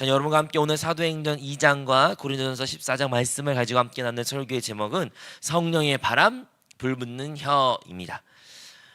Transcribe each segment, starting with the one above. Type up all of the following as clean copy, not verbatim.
자, 여러분과 함께 오늘 사도행전 2장과 고린도전서 14장 말씀을 가지고 함께 나누는 설교의 제목은 성령의 바람 불붙는 혀입니다.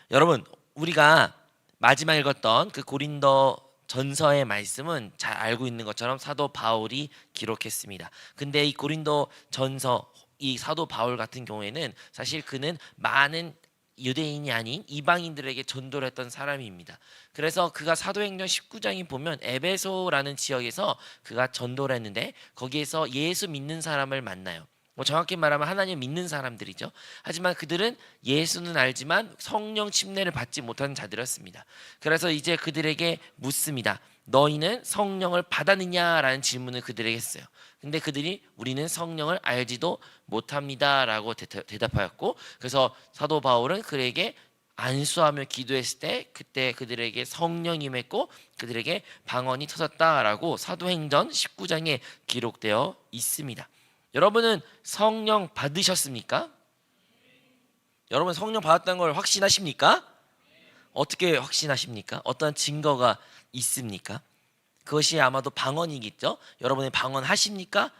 여러분, 우리가 마지막 읽었던 그 고린도 전서의 말씀은 잘 알고 있는 것처럼 사도 바울이 기록했습니다. 근데 이 고린도 전서, 이 사도 바울 같은 경우에는 사실 그는 많은 유대인이 아닌 이방인들에게 전도를 했던 사람입니다. 그래서 그가 사도행전 19장에 보면 에베소라는 지역에서 그가 전도를 했는데 거기에서 예수 믿는 사람을 만나요. 정확히 말하면 하나님 믿는 사람들이죠. 하지만 그들은 예수는 알지만 성령 침례를 받지 못하는 자들이었습니다. 그래서 이제 그들에게 묻습니다. 너희는 성령을 받았느냐라는 질문을 그들에게 했어요. 근데 그들이 우리는 성령을 알지도 못합니다 라고 대답하였고, 그래서 사도 바울은 그에게 안수하며 기도했을 때 그때 그들에게 성령이 임했고 그들에게 방언이 터졌다라고 사도행전 19장에 기록되어 있습니다. 여러분은 성령 받으셨습니까? 여러분 성령 받았다는 걸 확신하십니까? 어떻게 확신하십니까? 어떤 증거가 있습니까? 그것이 아마도 방언이겠죠? 여러분이 방언 하십니까?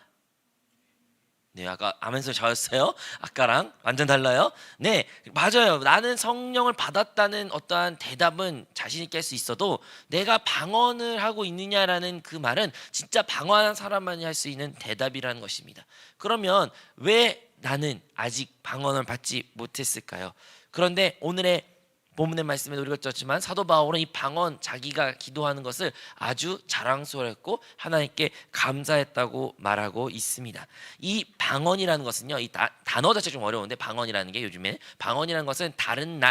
네, 아까 아멘소 저였어요. 아까랑 완전 달라요. 네, 맞아요. 나는 성령을 받았다는 어떠한 대답은 자신 있게 할 수 있어도 내가 방언을 하고 있느냐라는 그 말은 진짜 방언한 사람만이 할 수 있는 대답이라는 것입니다. 그러면 왜 나는 아직 방언을 받지 못했을까요? 그런데 오늘의 본문의 말씀에 우리가 읽었지만 사도 바울은 이 방언, 자기가 기도하는 것을 아주 자랑스러워했고 하나님께 감사했다고 말하고 있습니다. 이 방언이라는 것은요, 이 단어 자체가 좀 어려운데 방언이라는 게 요즘에 방언이라는 것은 다른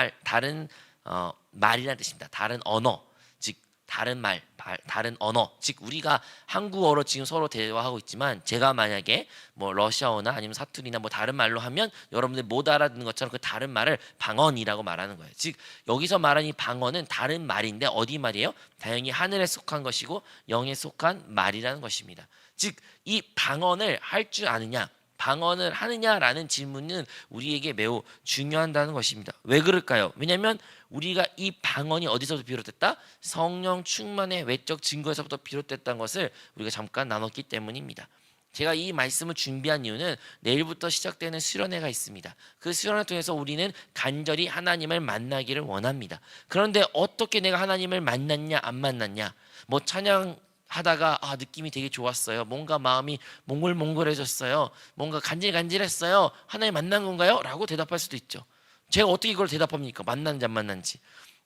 말이라는 뜻입니다. 다른 언어, 즉 다른 말, 다른 언어, 즉 우리가 한국어로 지금 서로 대화하고 있지만 제가 만약에 뭐 러시아어나 아니면 사투리나 뭐 다른 말로 하면 여러분들 못 알아듣는 것처럼 그 다른 말을 방언이라고 말하는 거예요. 즉 여기서 말하는 이 방언은 다른 말인데 어디 말이에요? 당연히 하늘에 속한 것이고 영에 속한 말이라는 것입니다. 즉 이 방언을 할 줄 아느냐, 방언을 하느냐라는 질문은 우리에게 매우 중요하다는 것입니다. 왜 그럴까요? 왜냐하면 우리가 이 방언이 어디서부터 비롯됐다? 성령 충만의 외적 증거에서부터 비롯됐다는 것을 우리가 잠깐 나눴기 때문입니다. 제가 이 말씀을 준비한 이유는 내일부터 시작되는 수련회가 있습니다. 그 수련회 통해서 우리는 간절히 하나님을 만나기를 원합니다. 그런데 어떻게 내가 하나님을 만났냐 안 만났냐, 뭐 찬양 하다가 느낌이 되게 좋았어요. 뭔가 마음이 몽글몽글해졌어요. 뭔가 간질간질했어요. 하나님 만난 건가요? 라고 대답할 수도 있죠. 제가 어떻게 이걸 대답합니까? 만났는지 안 만났는지.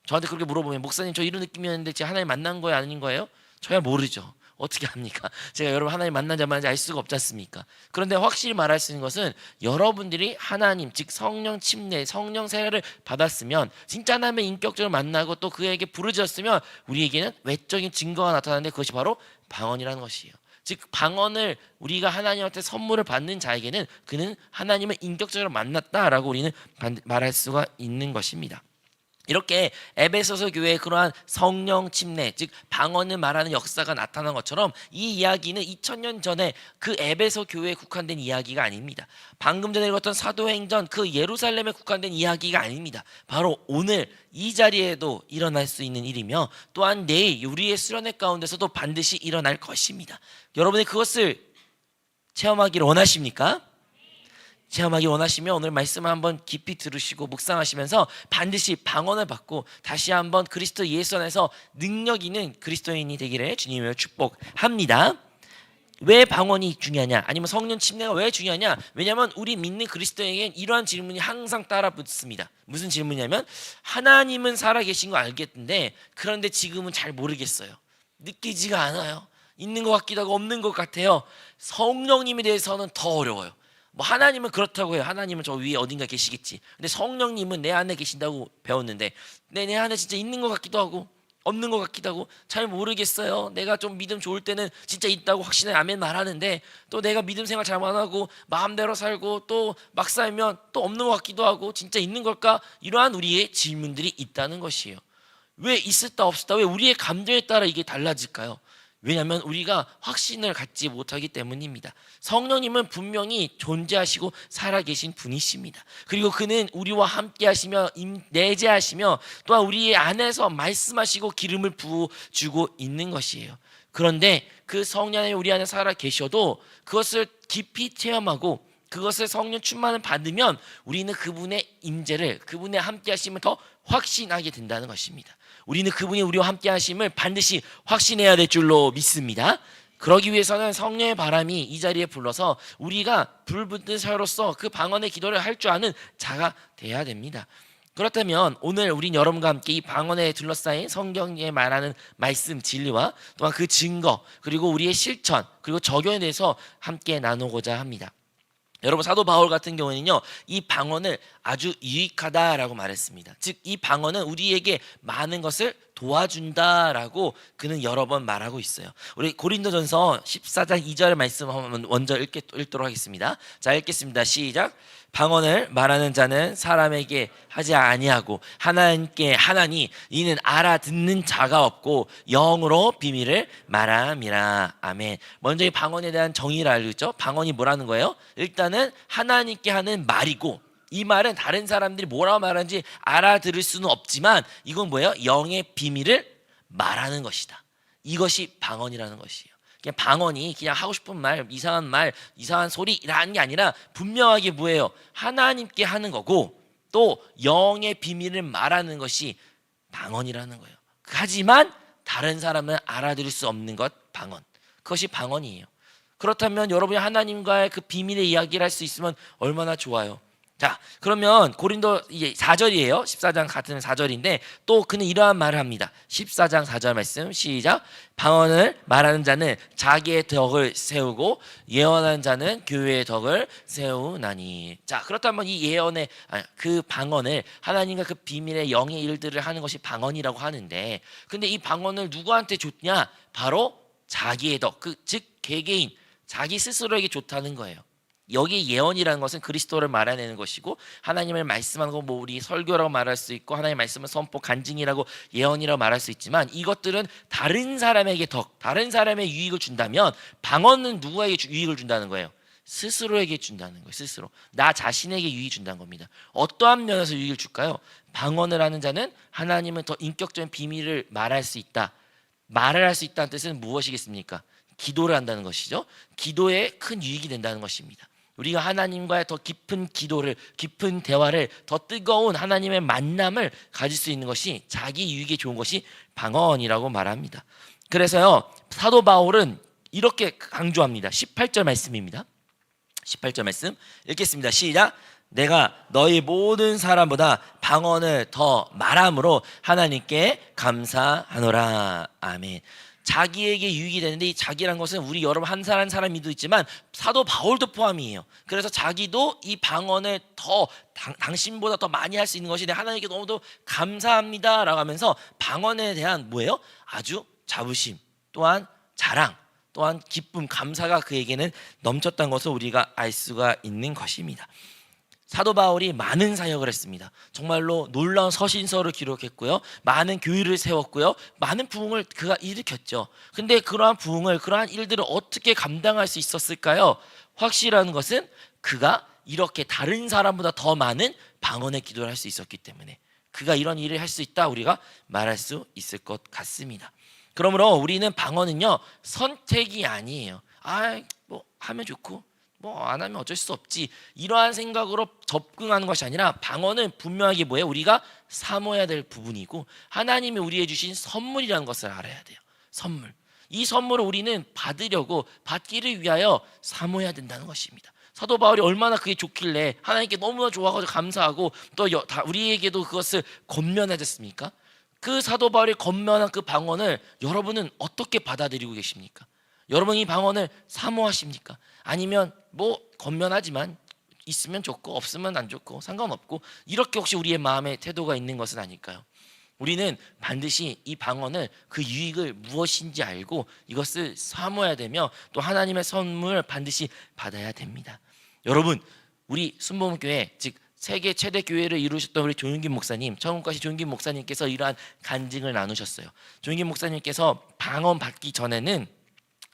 저한테 그렇게 물어보면 목사님 저 이런 느낌이었는데 제가 하나님 만난 거예요 아닌 거예요? 저야 모르죠. 어떻게 합니까? 제가 여러분 하나님 만난지 안 만난지 알 수가 없지 않습니까? 그런데 확실히 말할 수 있는 것은 여러분들이 하나님 즉 성령 침례, 성령 세례를 받았으면 진짜 하나님의 인격적으로 만나고 또 그에게 부르짖었으면 우리에게는 외적인 증거가 나타나는데 그것이 바로 방언이라는 것이에요. 즉 방언을 우리가 하나님한테 선물을 받는 자에게는 그는 하나님을 인격적으로 만났다라고 우리는 말할 수가 있는 것입니다. 이렇게 에베소서 교회에 그러한 성령 침례, 즉 방언을 말하는 역사가 나타난 것처럼 이 이야기는 2000년 전에 그 에베소 교회에 국한된 이야기가 아닙니다. 방금 전에 읽었던 사도행전 그 예루살렘에 국한된 이야기가 아닙니다. 바로 오늘 이 자리에도 일어날 수 있는 일이며 또한 내일 우리의 수련회 가운데서도 반드시 일어날 것입니다. 여러분이 그것을 체험하기를 원하십니까? 체험하기 원하시면 오늘 말씀을 한번 깊이 들으시고 묵상하시면서 반드시 방언을 받고 다시 한번 그리스도 예수 안에서 능력 있는 그리스도인이 되기를 주님으로 축복합니다. 왜 방언이 중요하냐, 아니면 성령 침례가 왜 중요하냐? 왜냐하면 우리 믿는 그리스도에겐 이러한 질문이 항상 따라 붙습니다. 무슨 질문이냐면 하나님은 살아계신 거 알겠는데 그런데 지금은 잘 모르겠어요. 느끼지가 않아요. 있는 것 같기도 하고 없는 것 같아요. 성령님에 대해서는 더 어려워요. 뭐 하나님은 그렇다고 해요. 하나님은 저 위에 어딘가 계시겠지. 근데 성령님은 내 안에 계신다고 배웠는데 내 안에 진짜 있는 것 같기도 하고 없는 것 같기도 하고 잘 모르겠어요. 내가 좀 믿음 좋을 때는 진짜 있다고 확신해 아멘 말하는데 또 내가 믿음 생활 잘 안 하고 마음대로 살고 또 막 살면 또 없는 것 같기도 하고 진짜 있는 걸까? 이러한 우리의 질문들이 있다는 것이에요. 왜 있었다 없었다, 왜 우리의 감정에 따라 이게 달라질까요? 왜냐하면 우리가 확신을 갖지 못하기 때문입니다. 성령님은 분명히 존재하시고 살아계신 분이십니다. 그리고 그는 우리와 함께 하시며 내재하시며 또한 우리 안에서 말씀하시고 기름을 부어주고 있는 것이에요. 그런데 그 성령이 우리 안에 살아 계셔도 그것을 깊이 체험하고 그것을 성령 충만을 받으면 우리는 그분의 임재를, 그분의 함께 하심을 더 확신하게 된다는 것입니다. 우리는 그분이 우리와 함께 하심을 반드시 확신해야 될 줄로 믿습니다. 그러기 위해서는 성령의 바람이 이 자리에 불러서 우리가 불붙은 사로서 그 방언의 기도를 할 줄 아는 자가 돼야 됩니다. 그렇다면 오늘 우린 여러분과 함께 이 방언에 둘러싸인 성경에 말하는 말씀 진리와 또한 그 증거 그리고 우리의 실천 그리고 적용에 대해서 함께 나누고자 합니다. 여러분 사도 바울 같은 경우는요 이 방언을 아주 유익하다라고 말했습니다. 즉 이 방언은 우리에게 많은 것을 도와준다라고 그는 여러 번 말하고 있어요. 우리 고린도전서 14장 2절 말씀 한번 먼저 읽도록 하겠습니다. 자 읽겠습니다. 시작. 방언을 말하는 자는 사람에게 하지 아니하고 하나님께 하나니 이는 알아듣는 자가 없고 영으로 비밀을 말함이라. 아멘. 먼저 이 방언에 대한 정의를 알겠죠. 방언이 뭐라는 거예요? 일단은 하나님께 하는 말이고 이 말은 다른 사람들이 뭐라고 말하는지 알아들을 수는 없지만 이건 뭐예요? 영의 비밀을 말하는 것이다. 이것이 방언이라는 것이에요. 그냥 방언이 그냥 하고 싶은 말, 이상한 소리라는 게 아니라 분명하게 뭐예요? 하나님께 하는 거고 또 영의 비밀을 말하는 것이 방언이라는 거예요. 하지만 다른 사람은 알아들을 수 없는 것 방언. 그것이 방언이에요. 그렇다면 여러분이 하나님과의 그 비밀의 이야기를 할 수 있으면 얼마나 좋아요. 자 그러면 고린도 이제 4절이에요. 14장 같은 4절인데 또 그는 이러한 말을 합니다. 14장 4절 말씀 시작. 방언을 말하는 자는 자기의 덕을 세우고 예언하는 자는 교회의 덕을 세우나니. 자 그렇다면 이 예언의 그 방언을 하나님과 그 비밀의 영의 일들을 하는 것이 방언이라고 하는데 근데 이 방언을 누구한테 줬냐? 바로 자기의 덕, 즉 개개인 자기 스스로에게 좋다는 거예요. 여기 예언이라는 것은 그리스도를 말해내는 것이고 하나님을 말씀하는 거 뭐 우리 설교라고 말할 수 있고 하나님의 말씀은 선포 간증이라고 예언이라고 말할 수 있지만 이것들은 다른 사람에게 덕, 다른 사람의 유익을 준다면 방언은 누구에게 유익을 준다는 거예요? 스스로에게 준다는 거예요. 스스로 나 자신에게 유익을 준다는 겁니다. 어떠한 면에서 유익을 줄까요? 방언을 하는 자는 하나님은 더 인격적인 비밀을 말할 수 있다. 말을 할 수 있다는 뜻은 무엇이겠습니까? 기도를 한다는 것이죠. 기도에 큰 유익이 된다는 것입니다. 우리가 하나님과의 더 깊은 기도를, 깊은 대화를, 더 뜨거운 하나님의 만남을 가질 수 있는 것이 자기 유익에 좋은 것이 방언이라고 말합니다. 그래서요 사도 바울은 이렇게 강조합니다. 18절 말씀입니다. 18절 말씀 읽겠습니다. 시작. 내가 너희 모든 사람보다 방언을 더 말함으로 하나님께 감사하노라. 아멘. 자기에게 유익이 되는데 이 자기란 것은 우리 여러분 한 사람 한 사람이도 있지만 사도 바울도 포함이에요. 그래서 자기도 이 방언을 더 당신보다 더 많이 할 수 있는 것이 내 하나님께 너무도 감사합니다라고 하면서 방언에 대한 뭐예요? 아주 자부심 또한 자랑 또한 기쁨 감사가 그에게는 넘쳤다는 것을 우리가 알 수가 있는 것입니다. 사도 바울이 많은 사역을 했습니다. 정말로 놀라운 서신서를 기록했고요. 많은 교회를 세웠고요. 많은 부흥을 그가 일으켰죠. 근데 그러한 부흥을 그러한 일들을 어떻게 감당할 수 있었을까요? 확실한 것은 그가 이렇게 다른 사람보다 더 많은 방언의 기도를 할 수 있었기 때문에 그가 이런 일을 할 수 있다 우리가 말할 수 있을 것 같습니다. 그러므로 우리는 방언은요 선택이 아니에요. 뭐 하면 좋고 뭐 안 하면 어쩔 수 없지 이러한 생각으로 접근하는 것이 아니라 방언은 분명하게 뭐예요? 우리가 사모해야 될 부분이고 하나님이 우리에게 주신 선물이라는 것을 알아야 돼요. 선물. 이 선물을 우리는 받으려고 받기를 위하여 사모해야 된다는 것입니다. 사도 바울이 얼마나 그게 좋길래 하나님께 너무나 좋아가지고 감사하고 또 우리에게도 그것을 권면하셨습니까? 그 사도 바울이 권면한 그 방언을 여러분은 어떻게 받아들이고 계십니까? 여러분 이 방언을 사모하십니까? 아니면 뭐 권면하지만 있으면 좋고 없으면 안 좋고 상관없고 이렇게 혹시 우리의 마음의 태도가 있는 것은 아닐까요? 우리는 반드시 이 방언을 그 유익을 무엇인지 알고 이것을 사모해야 되며 또 하나님의 선물을 반드시 받아야 됩니다. 여러분 우리 순복음교회 즉 세계 최대 교회를 이루셨던 우리 조윤김 목사님, 청운과시 조윤김 목사님께서 이러한 간증을 나누셨어요. 조윤김 목사님께서 방언 받기 전에는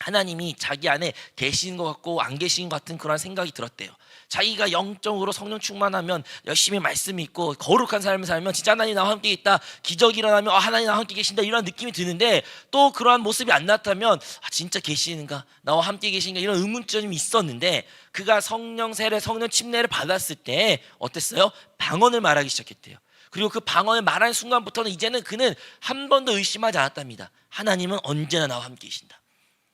하나님이 자기 안에 계시는 것 같고 안 계시는 것 같은 그런 생각이 들었대요. 자기가 영적으로 성령 충만하면 열심히 말씀 읽고 거룩한 삶을 살면 진짜 하나님 나와 함께 있다, 기적이 일어나면 하나님 나와 함께 계신다, 이런 느낌이 드는데 또 그러한 모습이 안 나타나면 진짜 계시는가, 나와 함께 계신가, 이런 의문점이 있었는데 그가 성령 세례, 성령 침례를 받았을 때 어땠어요? 방언을 말하기 시작했대요. 그리고 그 방언을 말하는 순간부터는 이제는 그는 한 번도 의심하지 않았답니다. 하나님은 언제나 나와 함께 계신다.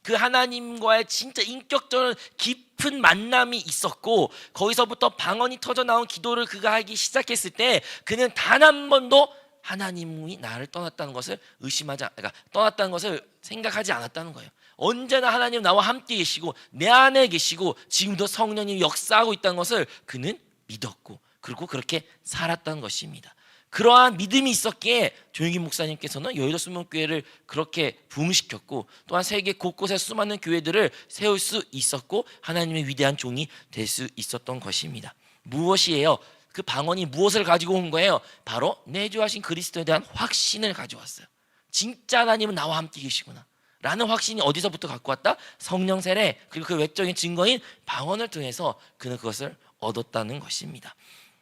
그 하나님과의 진짜 인격적인 깊은 만남이 있었고, 거기서부터 방언이 터져 나온 기도를 그가 하기 시작했을 때 그는 단 한 번도 하나님이 나를 떠났다는 것을 그러니까 떠났다는 것을 생각하지 않았다는 거예요. 언제나 하나님 나와 함께 계시고 내 안에 계시고 지금도 성령님이 역사하고 있다는 것을 그는 믿었고, 그리고 그렇게 살았다는 것입니다. 그러한 믿음이 있었기에 조영기 목사님께서는 여의도 수목교회를 그렇게 부흥시켰고, 또한 세계 곳곳에 수많은 교회들을 세울 수 있었고 하나님의 위대한 종이 될 수 있었던 것입니다. 무엇이에요? 그 방언이 무엇을 가지고 온 거예요? 바로 내주하신 그리스도에 대한 확신을 가져왔어요. 진짜 하나님은 나와 함께 계시구나 라는 확신이 어디서부터 갖고 왔다? 성령 세례, 그리고 그 외적인 증거인 방언을 통해서 그는 그것을 얻었다는 것입니다.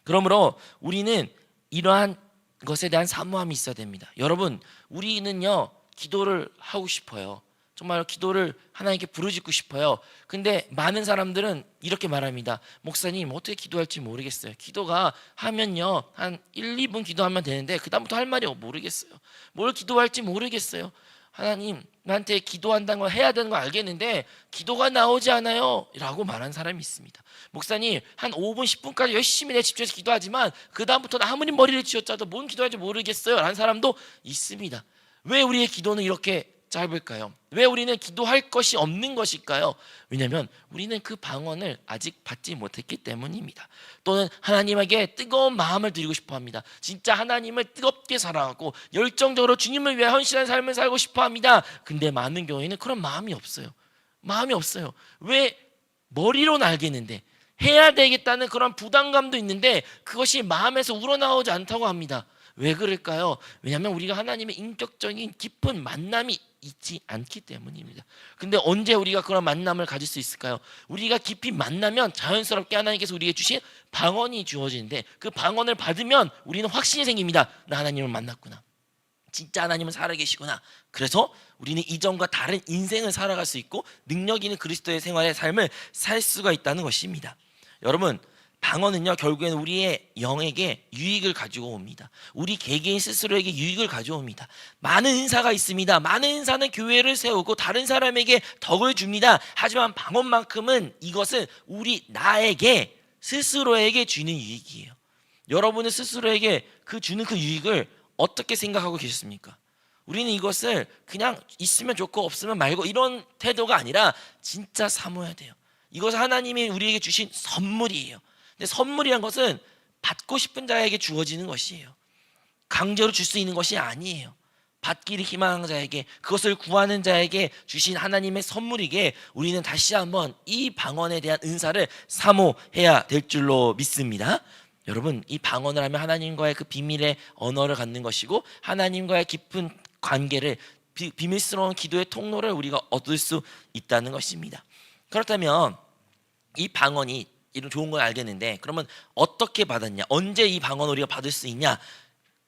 그러므로 우리는 이러한 것에 대한 사모함이 있어야 됩니다. 여러분, 우리는요 기도를 하고 싶어요. 정말 기도를 하나님께 부르짖고 싶어요. 근데 많은 사람들은 이렇게 말합니다. 목사님, 어떻게 기도할지 모르겠어요. 기도가 하면요 한 1, 2분 기도하면 되는데 그 다음부터 할 말이 모르겠어요. 뭘 기도할지 모르겠어요. 하나님, 나한테 기도한다는 걸 해야 되는 걸 알겠는데 기도가 나오지 않아요 라고 말하는 사람이 있습니다. 목사님, 한 5분 10분까지 열심히 내 집중해서 기도하지만 그 다음부터는 아무리 머리를 쥐어짜도 뭔 기도할지 모르겠어요 라는 사람도 있습니다. 왜 우리의 기도는 이렇게 짧을까요? 왜 우리는 기도할 것이 없는 것일까요? 왜냐하면 우리는 그 방언을 아직 받지 못했기 때문입니다. 또는 하나님에게 뜨거운 마음을 드리고 싶어합니다. 진짜 하나님을 뜨겁게 사랑하고 열정적으로 주님을 위해 헌신한 삶을 살고 싶어합니다. 근데 많은 경우에는 그런 마음이 없어요. 마음이 없어요. 왜? 머리로는 알겠는데 해야 되겠다는 그런 부담감도 있는데 그것이 마음에서 우러나오지 않다고 합니다. 왜 그럴까요? 왜냐하면 우리가 하나님의 인격적인 깊은 만남이 있지 않기 때문입니다. 근데 언제 우리가 그런 만남을 가질 수 있을까요? 우리가 깊이 만나면 자연스럽게 하나님께서 우리에게 주신 방언이 주어지는데 그 방언을 받으면 우리는 확신이 생깁니다. 나 하나님을 만났구나. 진짜 하나님은 살아계시구나. 그래서 우리는 이전과 다른 인생을 살아갈 수 있고 능력 있는 그리스도의 생활의 삶을 살 수가 있다는 것입니다. 여러분, 방언은요 결국에는 우리의 영에게 유익을 가지고 옵니다. 우리 개개인 스스로에게 유익을 가져옵니다. 많은 은사가 있습니다. 많은 은사는 교회를 세우고 다른 사람에게 덕을 줍니다. 하지만 방언만큼은 이것은 나에게 스스로에게 주는 유익이에요. 여러분은 스스로에게 주는 그 유익을 어떻게 생각하고 계셨습니까? 우리는 이것을 그냥 있으면 좋고 없으면 말고 이런 태도가 아니라 진짜 사모해야 돼요. 이것은 하나님이 우리에게 주신 선물이에요. 근데 선물이란 것은 받고 싶은 자에게 주어지는 것이에요. 강제로 줄 수 있는 것이 아니에요. 받기를 희망하는 자에게, 그것을 구하는 자에게 주신 하나님의 선물이기에 우리는 다시 한번 이 방언에 대한 은사를 사모해야 될 줄로 믿습니다. 여러분, 이 방언을 하면 하나님과의 그 비밀의 언어를 갖는 것이고 하나님과의 깊은 관계를, 비밀스러운 기도의 통로를 우리가 얻을 수 있다는 것입니다. 그렇다면 이 방언이 이런 좋은 걸 알겠는데 그러면 어떻게 받았냐, 언제 이 방언을 우리가 받을 수 있냐,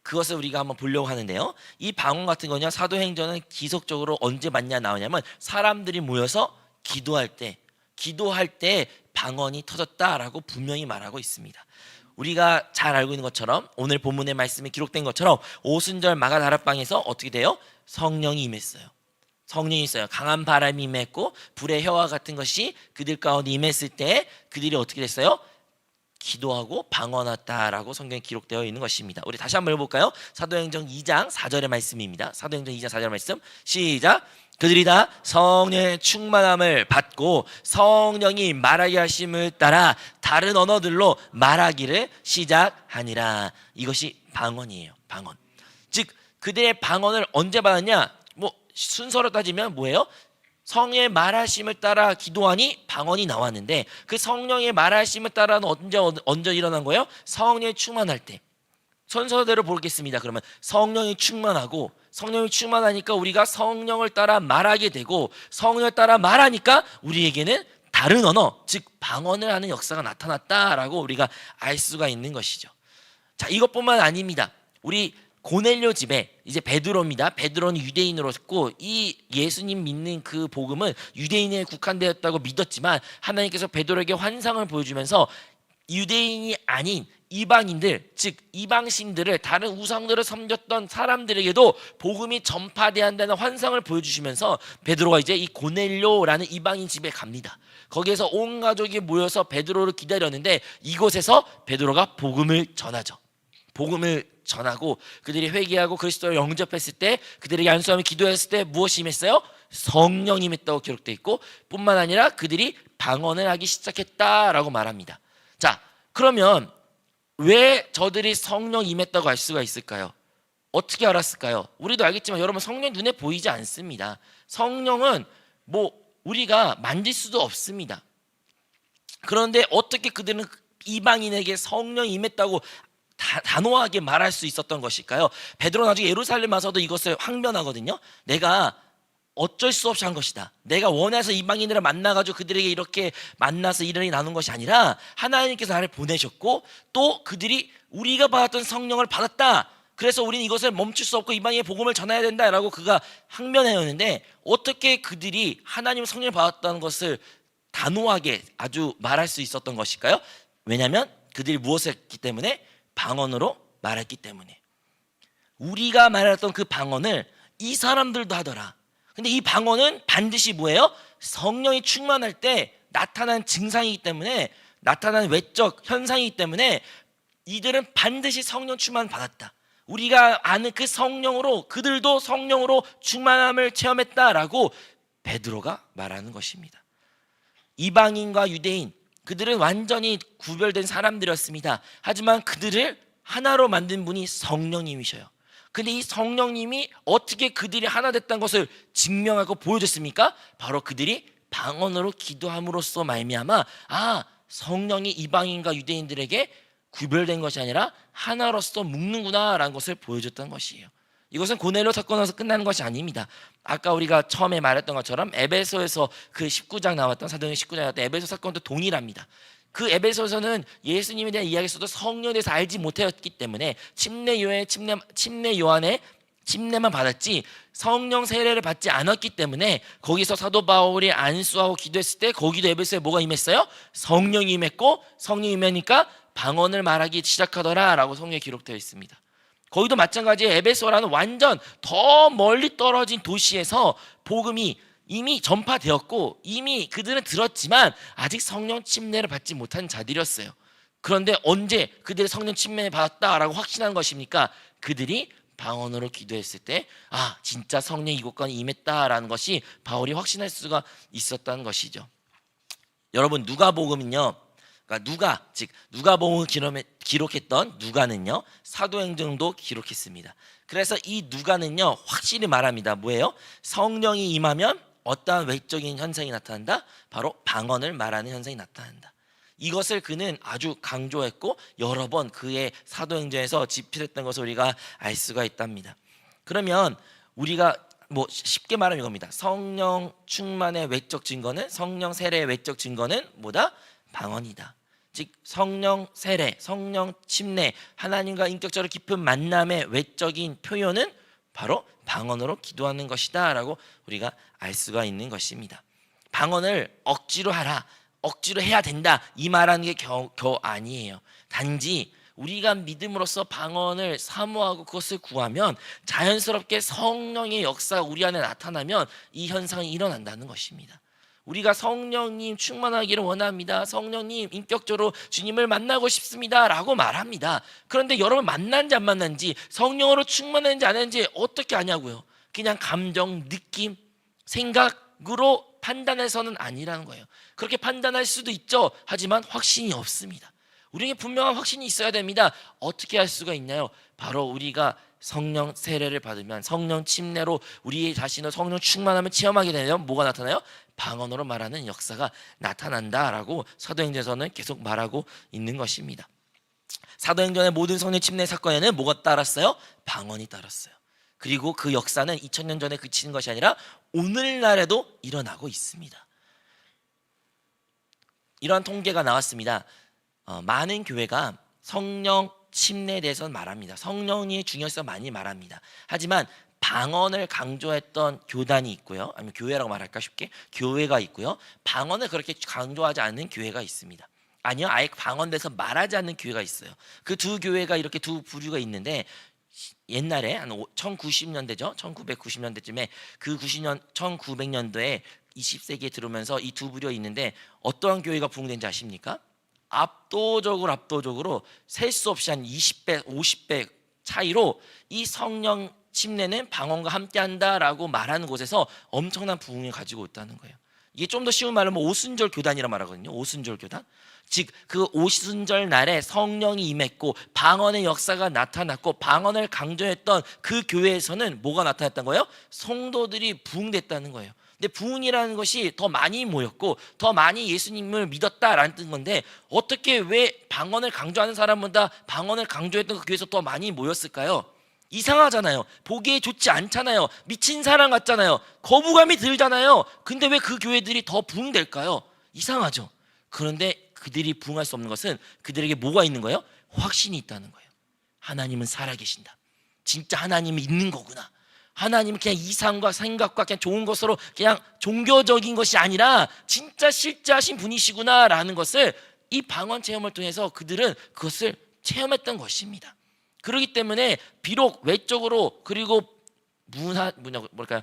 그것을 우리가 한번 보려고 하는데요. 이 방언 같은 거냐, 사도행전은 기속적으로 언제 받냐 나오냐면 사람들이 모여서 기도할 때 방언이 터졌다라고 분명히 말하고 있습니다. 우리가 잘 알고 있는 것처럼 오늘 본문의 말씀에 기록된 것처럼 오순절 마가다락방에서 어떻게 돼요? 성령이 임했어요. 성령이 있어요. 강한 바람이 임했고 불의 혀와 같은 것이 그들 가운데 임했을 때 그들이 어떻게 됐어요? 기도하고 방언했다라고 성경에 기록되어 있는 것입니다. 우리 다시 한번 읽어볼까요? 사도행전 2장 4절의 말씀입니다. 사도행전 2장 4절 말씀 시작. 그들이 다 성령의 충만함을 받고 성령이 말하게 하심을 따라 다른 언어들로 말하기를 시작하니라. 이것이 방언이에요. 방언. 즉 그들의 방언을 언제 받았냐? 순서로 따지면 뭐예요? 성령의 말하심을 따라 기도하니 방언이 나왔는데 그 성령의 말하심을 따라는 언제 일어난 거예요? 성령이 충만할 때. 순서대로 보겠습니다. 그러면 성령이 충만하고 성령이 충만하니까 우리가 성령을 따라 말하게 되고, 성령을 따라 말하니까 우리에게는 다른 언어, 즉 방언을 하는 역사가 나타났다라고 우리가 알 수가 있는 것이죠. 자, 이것뿐만 아닙니다. 우리 고넬료 집에 이제 베드로입니다. 베드로는 유대인으로서 이 예수님 믿는 그 복음은 유대인에 국한되었다고 믿었지만 하나님께서 베드로에게 환상을 보여주면서 유대인이 아닌 이방인들, 즉 이방신들을, 다른 우상들을 섬겼던 사람들에게도 복음이 전파돼야 한다는 환상을 보여주시면서 베드로가 이제 이 고넬료라는 이방인 집에 갑니다. 거기에서 온 가족이 모여서 베드로를 기다렸는데 이곳에서 베드로가 복음을 전하죠. 복음을 전하고 그들이 회개하고 그리스도를 영접했을 때, 그들에게 안수하며 기도했을 때 무엇이 임했어요? 성령이 임했다고 기록되어 있고, 뿐만 아니라 그들이 방언을 하기 시작했다라고 말합니다. 자, 그러면 왜 저들이 성령 임했다고 알 수가 있을까요? 어떻게 알았을까요? 우리도 알겠지만 여러분, 성령 눈에 보이지 않습니다. 성령은 우리가 만질 수도 없습니다. 그런데 어떻게 그들은 이방인에게 성령 임했다고 단호하게 말할 수 있었던 것일까요? 베드로 나중에 예루살렘 와서도 이것을 항변하거든요. 내가 어쩔 수 없이 한 것이다. 내가 원해서 이방인들을 만나가지고 그들에게 이렇게 만나서 일을 나눈 것이 아니라 하나님께서 나를 보내셨고, 또 그들이 우리가 받았던 성령을 받았다. 그래서 우리는 이것을 멈출 수 없고 이방인의 복음을 전해야 된다라고 그가 항변해오는데, 어떻게 그들이 하나님 성령을 받았다는 것을 단호하게 아주 말할 수 있었던 것일까요? 왜냐하면 그들이 무엇을 했기 때문에? 방언으로 말했기 때문에. 우리가 말했던 그 방언을 이 사람들도 하더라. 근데 이 방언은 반드시 뭐예요? 성령이 충만할 때 나타난 증상이기 때문에, 나타난 외적 현상이기 때문에 이들은 반드시 성령 충만 받았다. 우리가 아는 그 성령으로 그들도 성령으로 충만함을 체험했다라고 베드로가 말하는 것입니다. 이방인과 유대인, 그들은 완전히 구별된 사람들이었습니다. 하지만 그들을 하나로 만든 분이 성령님이셔요. 근데 이 성령님이 어떻게 그들이 하나 됐다는 것을 증명하고 보여줬습니까? 바로 그들이 방언으로 기도함으로써 말미암아, 성령이 이방인과 유대인들에게 구별된 것이 아니라 하나로서 묶는구나 라는 것을 보여줬던 것이에요. 이것은 고넬료 사건에서 끝나는 것이 아닙니다. 아까 우리가 처음에 말했던 것처럼 에베소에서 그 19장 나왔던, 사도행전 19장 나왔던 에베소 사건도 동일합니다. 그 에베소에서는 예수님에 대한 이야기에서도 성령에 대해서 알지 못했기 때문에 침례 요한의 침례만 받았지 성령 세례를 받지 않았기 때문에, 거기서 사도 바울이 안수하고 기도했을 때 거기도 에베소에 뭐가 임했어요? 성령이 임했고, 성령이 임하니까 방언을 말하기 시작하더라라고 성경에 기록되어 있습니다. 거기도 마찬가지에 에베소라는 완전 더 멀리 떨어진 도시에서 복음이 이미 전파되었고 이미 그들은 들었지만 아직 성령 침례를 받지 못한 자들이었어요. 그런데 언제 그들이 성령 침례를 받았다라고 확신한 것입니까? 그들이 방언으로 기도했을 때 진짜 성령이 이곳까지 임했다라는 것이 바울이 확신할 수가 있었다는 것이죠. 여러분, 누가복음은요, 그러니까 누가복음을 기록했던 누가는요, 사도행전도 기록했습니다. 그래서 이 누가는요 확실히 말합니다. 뭐예요? 성령이 임하면 어떠한 외적인 현상이 나타난다? 바로 방언을 말하는 현상이 나타난다. 이것을 그는 아주 강조했고 여러 번 그의 사도행전에서 집필했던 것을 우리가 알 수가 있답니다. 그러면 우리가 쉽게 말하면 이겁니다. 성령 충만의 외적 증거는, 성령 세례의 외적 증거는 뭐다? 방언이다. 즉 성령 세례, 성령 침례, 하나님과 인격적으로 깊은 만남의 외적인 표현은 바로 방언으로 기도하는 것이다 라고 우리가 알 수가 있는 것입니다. 방언을 억지로 하라, 억지로 해야 된다, 이 말하는 게 겨우 아니에요. 단지 우리가 믿음으로써 방언을 사모하고 그것을 구하면 자연스럽게 성령의 역사가 우리 안에 나타나면 이 현상이 일어난다는 것입니다. 우리가 성령님 충만하기를 원합니다, 성령님 인격적으로 주님을 만나고 싶습니다 라고 말합니다. 그런데 여러분, 만난지 안 만난지, 성령으로 충만한지 안 했는지 어떻게 아냐고요? 그냥 감정, 느낌, 생각으로 판단해서는 아니라는 거예요. 그렇게 판단할 수도 있죠. 하지만 확신이 없습니다. 우리에게 분명한 확신이 있어야 됩니다. 어떻게 할 수가 있나요? 바로 우리가 성령 세례를 받으면, 성령 침례로 우리 자신을 성령 충만함을 체험하게 되면 뭐가 나타나요? 방언으로 말하는 역사가 나타난다라고 사도행전에서는 계속 말하고 있는 것입니다. 사도행전의 모든 성령 침례 사건에는 뭐가 따랐어요? 방언이 따랐어요. 그리고 그 역사는 2000년 전에 그치는 것이 아니라 오늘날에도 일어나고 있습니다. 이러한 통계가 나왔습니다. 많은 교회가 성령 침례에 대해서 말합니다. 성령의 중요성 많이 말합니다. 하지만 방언을 강조했던 교단이 있고요, 아니면 교회라고 말할까 쉽게, 교회가 있고요, 방언을 그렇게 강조하지 않는 교회가 있습니다. 아니요, 아예 방언돼서 말하지 않는 교회가 있어요. 그 두 교회가 이렇게 두 부류가 있는데, 옛날에 한 1990년대죠. 1990년대쯤에 그 1900년도에 20세기에 들어오면서 이 두 부류가 있는데, 어떠한 교회가 부흥된지 아십니까? 압도적으로 셀 수 없이 한 20배, 50배 차이로 이 성령 침례는 방언과 함께한다라고 말하는 곳에서 엄청난 부흥을 가지고 있다는 거예요. 이게 좀 더 쉬운 말로 오순절 교단이라 말하거든요. 오순절 교단. 즉 그 오순절 날에 성령이 임했고 방언의 역사가 나타났고 방언을 강조했던 그 교회에서는 뭐가 나타났던 거예요? 성도들이 부흥됐다는 거예요. 근데 부흥이라는 것이 더 많이 모였고 더 많이 예수님을 믿었다라는 뜻인 건데, 어떻게 왜 방언을 강조하는 사람보다 방언을 강조했던 그 교회에서 더 많이 모였을까요? 이상하잖아요. 보기에 좋지 않잖아요. 미친 사람 같잖아요. 거부감이 들잖아요. 근데 왜 그 교회들이 더 부흥될까요? 이상하죠. 그런데 그들이 부흥할 수 없는 것은 그들에게 뭐가 있는 거예요? 확신이 있다는 거예요. 하나님은 살아계신다. 진짜 하나님이 있는 거구나. 하나님은 그냥 이상과 생각과 그냥 좋은 것으로 그냥 종교적인 것이 아니라 진짜 실제하신 분이시구나 라는 것을 이 방언 체험을 통해서 그들은 그것을 체험했던 것입니다. 그렇기 때문에 비록 외적으로 그리고 뭐랄까요,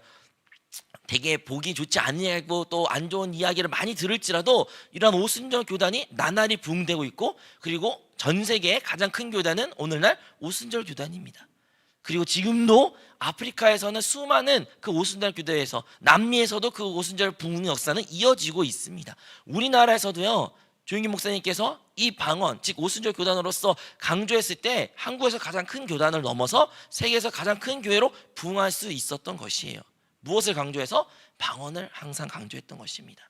되게 보기 좋지 않고 또 안 좋은 이야기를 많이 들을지라도 이러한 오순절 교단이 나날이 부흥되고 있고, 그리고 전 세계의 가장 큰 교단은 오늘날 오순절 교단입니다. 그리고 지금도 아프리카에서는 수많은 그 오순절 교회에서, 남미에서도 그 오순절 부흥 역사는 이어지고 있습니다. 우리나라에서도요, 조영기 목사님께서 이 방언, 즉 오순절 교단으로서 강조했을 때 한국에서 가장 큰 교단을 넘어서 세계에서 가장 큰 교회로 부흥할 수 있었던 것이에요. 무엇을 강조해서? 방언을 항상 강조했던 것입니다.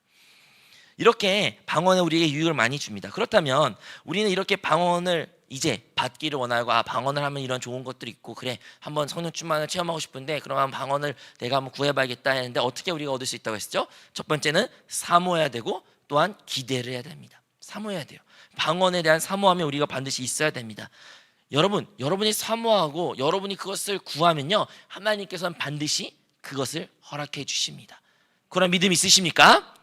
이렇게 방언에 우리에게 유익을 많이 줍니다. 그렇다면 우리는 이렇게 방언을 이제 받기를 원하고, 방언을 하면 이런 좋은 것들이 있고, 그래 한번 성령 충만을 체험하고 싶은데 그러면 방언을 내가 한번 구해봐야겠다 했는데, 어떻게 우리가 얻을 수 있다고 했죠? 첫 번째는 사모해야 되고, 또한 기대를 해야 됩니다. 사모해야 돼요. 방언에 대한 사모함이 우리가 반드시 있어야 됩니다. 여러분이 사모하고 여러분이 그것을 구하면요, 하나님께서는 반드시 그것을 허락해 주십니다. 그런 믿음 있으십니까?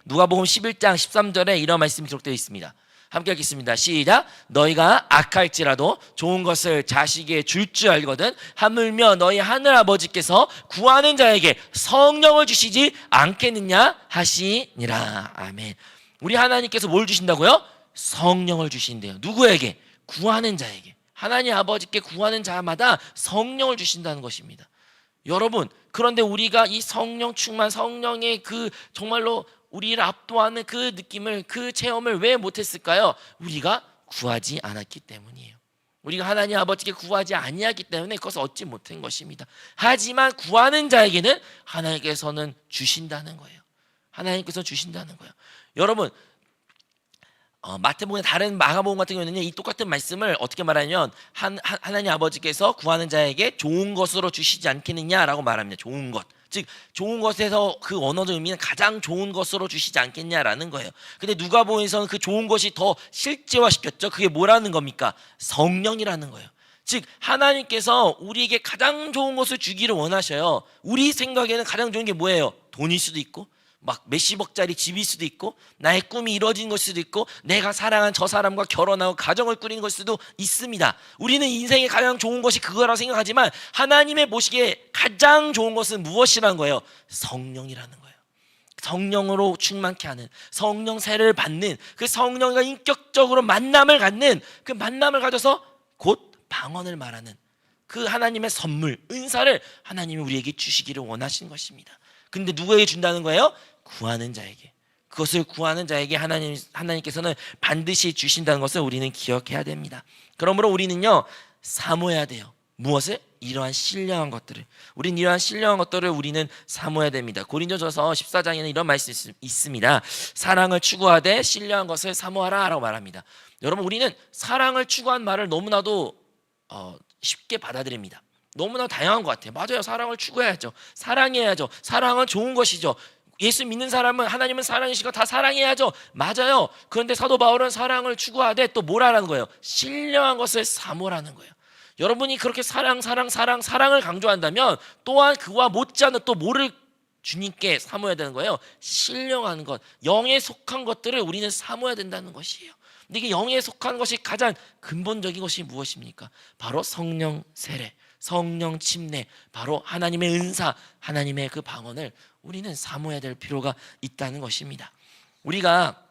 누가복음 11장 13절에 이런 말씀이 기록되어 있습니다. 함께 읽겠습니다. 시작. 너희가 악할지라도 좋은 것을 자식에게 줄 줄 알거든 하물며 너희 하늘아버지께서 구하는 자에게 성령을 주시지 않겠느냐 하시니라. 아멘. 우리 하나님께서 뭘 주신다고요? 성령을 주신대요. 누구에게? 구하는 자에게. 하나님 아버지께 구하는 자마다 성령을 주신다는 것입니다. 여러분, 그런데 우리가 이 성령 충만, 성령의 그 정말로 우리를 압도하는 그 느낌을, 그 체험을 왜 못했을까요? 우리가 구하지 않았기 때문이에요. 우리가 하나님 아버지께 구하지 아니하기 때문에 그것을 얻지 못한 것입니다. 하지만 구하는 자에게는 하나님께서는 주신다는 거예요. 하나님께서 주신다는 거예요. 여러분, 마태복음 다른 마가복음 같은 경우는 이 똑같은 말씀을 어떻게 말하냐면 하나님 아버지께서 구하는 자에게 좋은 것으로 주시지 않겠느냐라고 말합니다. 좋은 것, 즉 좋은 것에서 그 언어적 의미는 가장 좋은 것으로 주시지 않겠냐라는 거예요. 근데 누가복음에서는 그 좋은 것이 더 실제화시켰죠. 그게 뭐라는 겁니까? 성령이라는 거예요. 즉 하나님께서 우리에게 가장 좋은 것을 주기를 원하셔요. 우리 생각에는 가장 좋은 게 뭐예요? 돈일 수도 있고, 막 몇십억짜리 집일 수도 있고, 나의 꿈이 이루어진 것일 수도 있고, 내가 사랑한 저 사람과 결혼하고 가정을 꾸리는 것일 수도 있습니다. 우리는 인생에 가장 좋은 것이 그거라고 생각하지만 하나님의 보시기에 가장 좋은 것은 무엇이라는 거예요? 성령이라는 거예요. 성령으로 충만케 하는, 성령 세례를 받는, 그 성령과 인격적으로 만남을 갖는, 그 만남을 가져서 곧 방언을 말하는 그 하나님의 선물, 은사를 하나님이 우리에게 주시기를 원하시는 것입니다. 근데 누구에게 준다는 거예요? 구하는 자에게. 그것을 구하는 자에게 하나님께서는 반드시 주신다는 것을 우리는 기억해야 됩니다. 그러므로 우리는요, 사모해야 돼요. 무엇을? 이러한 신령한 것들을. 우린 이러한 신령한 것들을 우리는 사모해야 됩니다. 고린도전서 14장에는 이런 말씀이 있습니다. 사랑을 추구하되 신령한 것을 사모하라 라고 말합니다. 여러분, 우리는 사랑을 추구한 말을 너무나도 쉽게 받아들입니다. 너무나 다양한 것 같아요. 맞아요. 사랑을 추구해야죠. 사랑해야죠. 사랑은 좋은 것이죠. 예수 믿는 사람은 하나님은 사랑이시고 다 사랑해야죠. 맞아요. 그런데 사도 바울은 사랑을 추구하되 또 뭐라는 거예요? 신령한 것을 사모라는 거예요. 여러분이 그렇게 사랑을 강조한다면 또한 그와 못지않은 또 뭐를 주님께 사모해야 되는 거예요? 신령한 것, 영에 속한 것들을 우리는 사모해야 된다는 것이에요. 근데 이게 영에 속한 것이 가장 근본적인 것이 무엇입니까? 바로 성령 세례, 성령 침례, 바로 하나님의 은사, 하나님의 그 방언을 우리는 사모해야 될 필요가 있다는 것입니다. 우리가